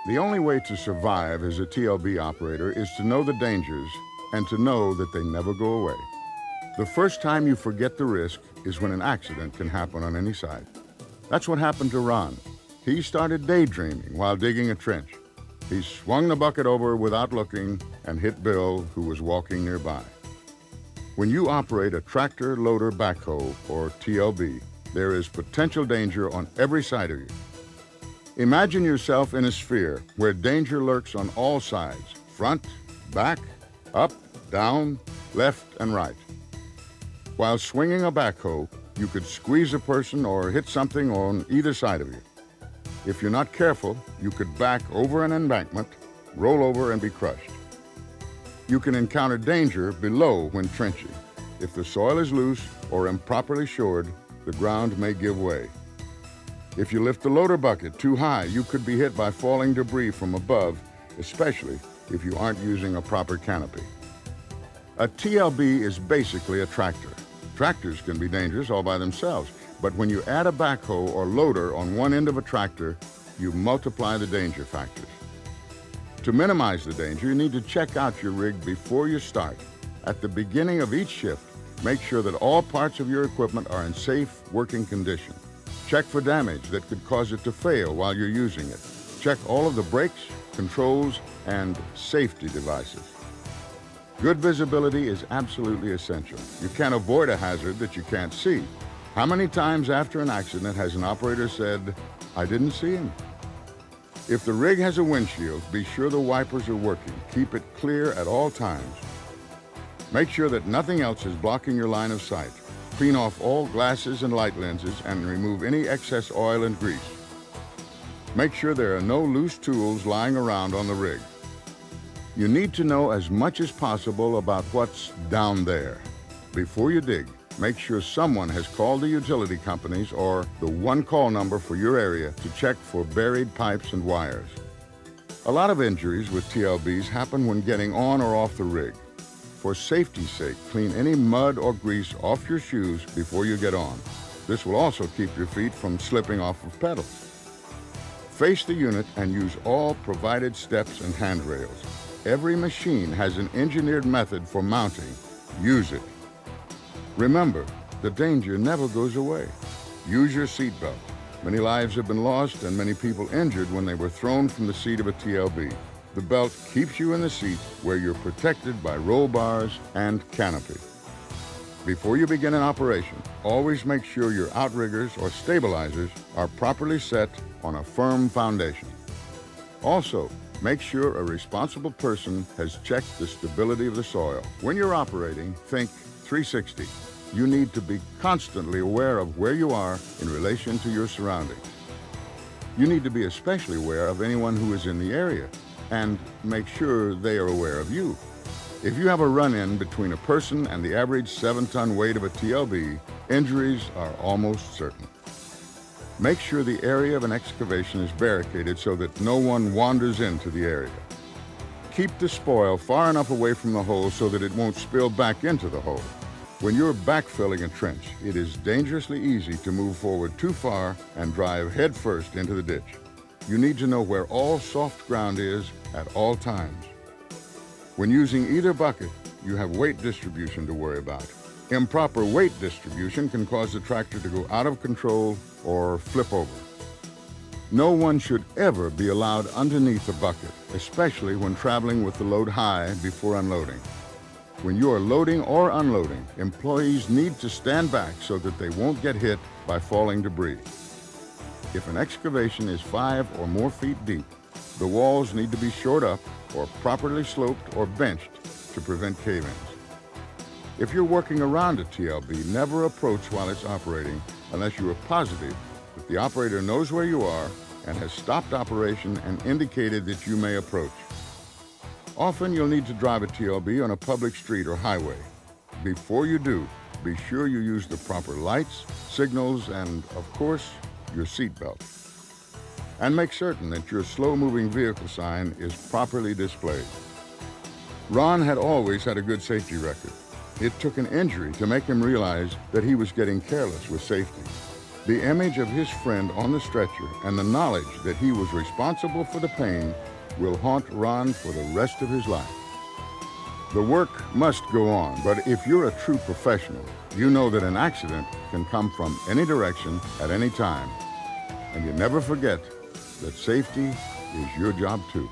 The only way to survive as a TLB operator is to know the dangers and to know that they never go away. The first time you forget the risk is when an accident can happen on any side. That's what happened to Ron. He started daydreaming while digging a trench. He swung the bucket over without looking and hit Bill, who was walking nearby. When you operate a tractor, loader, backhoe, or TLB, there is potential danger on every side of you. Imagine yourself in a sphere where danger lurks on all sides, front, back, up, down, left, and right. While swinging a backhoe, you could squeeze a person or hit something on either side of you. If you're not careful, you could back over an embankment, roll over, and be crushed. You can encounter danger below when trenching. If the soil is loose or improperly shored, the ground may give way. If you lift the loader bucket too high, you could be hit by falling debris from above, especially if you aren't using a proper canopy. A TLB is basically a tractor. Tractors can be dangerous all by themselves, but when you add a backhoe or loader on one end of a tractor, you multiply the danger factors. To minimize the danger, you need to check out your rig before you start. At the beginning of each shift, make sure that all parts of your equipment are in safe working condition. Check for damage that could cause it to fail while you're using it. Check all of the brakes, controls, and safety devices. Good visibility is absolutely essential. You can't avoid a hazard that you can't see. How many times after an accident has an operator said, "I didn't see him"? If the rig has a windshield, be sure the wipers are working. Keep it clear at all times. Make sure that nothing else is blocking your line of sight. Clean off all glasses and light lenses and remove any excess oil and grease. Make sure there are no loose tools lying around on the rig. You need to know as much as possible about what's down there. Before you dig, make sure someone has called the utility companies or the one call number for your area to check for buried pipes and wires. A lot of injuries with TLBs happen when getting on or off the rig. For safety's sake, clean any mud or grease off your shoes before you get on. This will also keep your feet from slipping off of pedals. Face the unit and use all provided steps and handrails. Every machine has an engineered method for mounting. Use it. Remember, the danger never goes away. Use your seatbelt. Many lives have been lost and many people injured when they were thrown from the seat of a TLB. The belt keeps you in the seat where you're protected by roll bars and canopy. Before you begin an operation, always make sure your outriggers or stabilizers are properly set on a firm foundation. Also, make sure a responsible person has checked the stability of the soil. When you're operating, think 360. You need to be constantly aware of where you are in relation to your surroundings. You need to be especially aware of anyone who is in the area and make sure they are aware of you. If you have a run-in between a person and the average 7-ton weight of a TLB, injuries are almost certain. Make sure the area of an excavation is barricaded so that no one wanders into the area. Keep the spoil far enough away from the hole so that it won't spill back into the hole. When you're backfilling a trench, it is dangerously easy to move forward too far and drive headfirst into the ditch. You need to know where all soft ground is at all times. When using either bucket, you have weight distribution to worry about. Improper weight distribution can cause the tractor to go out of control or flip over. No one should ever be allowed underneath a bucket, especially when traveling with the load high before unloading. When you are loading or unloading, employees need to stand back so that they won't get hit by falling debris. If an excavation is 5 or more feet deep, the walls need to be shored up or properly sloped or benched to prevent cave-ins. If you're working around a TLB, never approach while it's operating unless you are positive that the operator knows where you are and has stopped operation and indicated that you may approach. Often you'll need to drive a TLB on a public street or highway. Before you do, be sure you use the proper lights, signals, and, of course, your seatbelt. And make certain that your slow-moving vehicle sign is properly displayed. Ron had always had a good safety record. It took an injury to make him realize that he was getting careless with safety. The image of his friend on the stretcher and the knowledge that he was responsible for the pain will haunt Ron for the rest of his life. The work must go on, but if you're a true professional, you know that an accident can come from any direction at any time. And you never forget that safety is your job too.